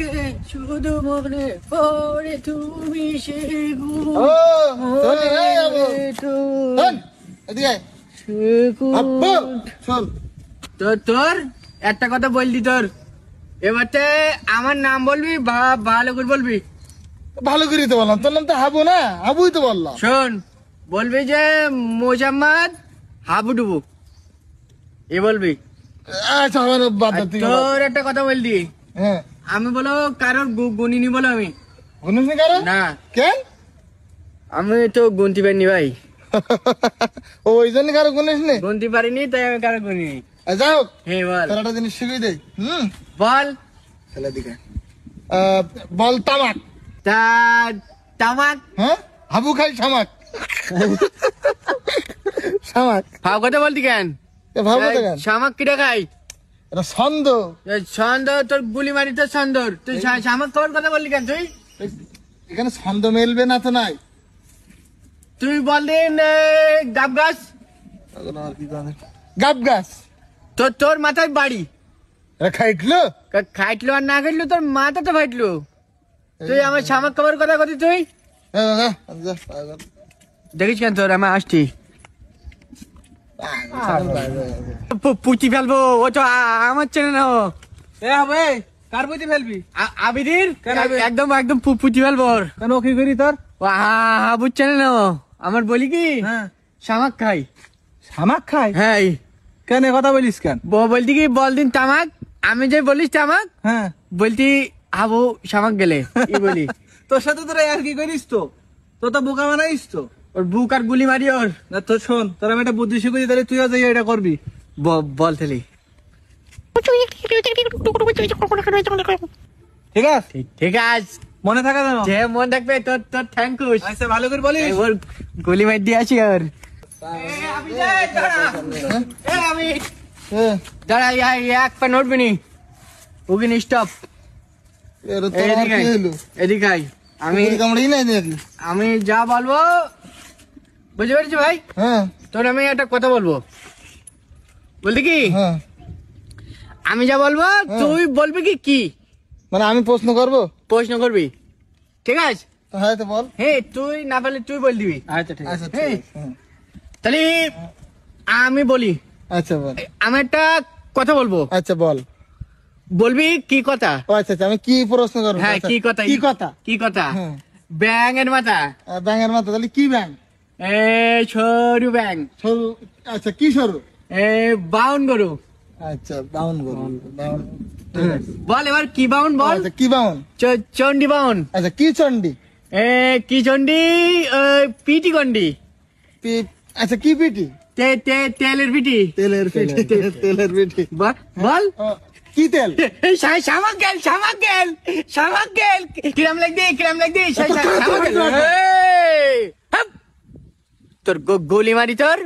আমাকে শুধু মনে পড়ে তুমি সে তোর একটা কথা বললি তোর এবারে আমার নাম বলবি ভালো করে বলবি। ভালো করে তো বললাম, তোর নাম তো হাবু না, হাবুই তো বললাম। শোন, বলবি যে মোজাম্মদ হাবুডুবু এ বলবি। আচ্ছা আমার বাদ দে। তোর একটা কথা বললি, হ্যাঁ আমি বলো কারোর গুনিনি বলো, আমি গুনিস নি কারো না। কেন? আমি তো গুনতে পারিনি ভাই। ওই জন্য কারো গুনিস নি? গুনতে পারিনি তাই আমি কারো গুনিনি। যাই হোক, হ্যাঁ বল। তোর একটা জিনিস শিখিয়ে দেই। বল। ছেলে দিকে বল তামাক। তামাক? হ্যাঁ, হাবু খাই শামাক। শামাক ভাব কথা বলতি কেন? ভাবো তো কেন? শামাক কিটা খাই? এটা ছন্দ। ছন্দ? তোর গুলি মারি তোর ছন্দর, তুই শামাক খাওয়ার কথা বললি কেন? তুই এখানে ছন্দ মেলবে না তো নাই। তুই বলদিন গাব গাছ। গাব গাছ তোর মাথায় বাড়ি। এটা খাইটলো? খাইটলো আর না খাইটলো তোর মাথা তো ফাইটলো। তুই আমার শামাক খাবার কথা কতি তুই? দেখিস কেন তোর আমি আসছি পুঁতি ফেলবো। ও তো আমার চেনে না। কার পুঁতি ফেলবি? আবিদির একদম একদম পুঁতি ফেলবো। কেন কি করি তোর? হাবু চেনে না। আমার বলি কি শামাক খাই। শামাক খাই? হ্যাঁ। কেন কথা বলিস কেন? বলতি কি বলদিন তামাক, আমি যে বলিস তামাক, হ্যাঁ বলতি হাবু শামাক গেলে বলি। তোর সাথে তোরা আর কি করিস? তো তোর তো বোকা বানাইস তো। ওর বুক আর গুলি মারি ওর। না তোর শোন, তোর আমি একটা বুদ্ধি শিখেছি, তাহলে তুইও যাই এটা করবি। বল তাহলে। ঠিক আছে? ঠিক আছে, মনে থাকে জানো? যে মন থাকবে তোর তোর থ্যাংক ইউ। আচ্ছা ভালো করে বলিস। ওর গুলি মার দিয়ে আসি ওর। আমি দাঁড়া, এক পা নড়বি নি। ওগিন স্টপ। এদিকে আয়। আমি যা বলবো বুঝতে পেরেছি ভাই। হ্যাঁ তোর আমি একটা কথা বলবো, বলতে কি আমি যা বলবো তুই বলবি কি কি মানে আমি প্রশ্ন করবো? প্রশ্ন করবি, ঠিক আছে? হ্যাঁ তো বল। হ্যাঁ, তুই না পারলে তুই বল দিবি। আচ্ছা ঠিক আছে। হ্যাঁ, তাহলে আমি বলি। আচ্ছা বল। আমি একটা কথা বলবো। আচ্ছা বল। বলবি কি কথা? আচ্ছা আচ্ছা, আমি কি প্রশ্ন করবো? হ্যাঁ, কি কথা? কি কথা? কি কথা? ব্যাঙের মাথা। ব্যাঙের মাথা? তাহলে কি ব্যাঙ? সরু ব্যাঙ। সরু? আচ্ছা কি সরু? বাউন গরু। আচ্ছা বাউন গরু। বাউন। বল এবার কি বাউন বল। আচ্ছা কি বাউন? চন্ডি বাউন। আচ্ছা কি চন্ডি? কি চন্ডি? পিটি গন্ডি। আচ্ছা কি পিটি? তেলের পিটি। তেলের পিটি। তেলের পিটি। বল কি তেল? শামাক গেল, শামাক গেল, শামাক গেল। কিরাম লাগদি, কিরাম লাগদি। তোর গোলি মারি তোর।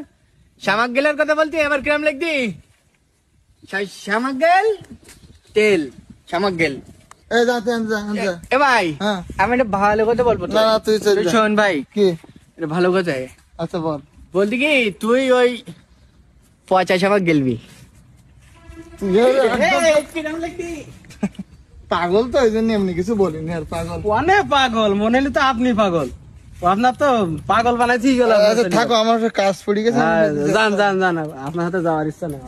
শামাক গেলের কথা বলতি, এবার কিরাম লাগদি? শামাক গেল তেল, শামাক গেল। এ ভাই, আমি একটা ভালো কথা বলবো। না না তুই শোন ভাই, কি এটা ভালো কথা। আচ্ছা বল। বলতি কি তুই ওই পচা শামাক গেলবি। পাগল তো, ওই জন্য এমনি কিছু বলিনি। আর পাগল অনেক পাগল মনে হলে তো আপনি পাগল। আপনার তো পাগল বানাইছি গেল। থাকো, আমার কাজ পড়ে গেছে। যান যান যান, আপনার হাতে যাওয়ার ইচ্ছা নেই।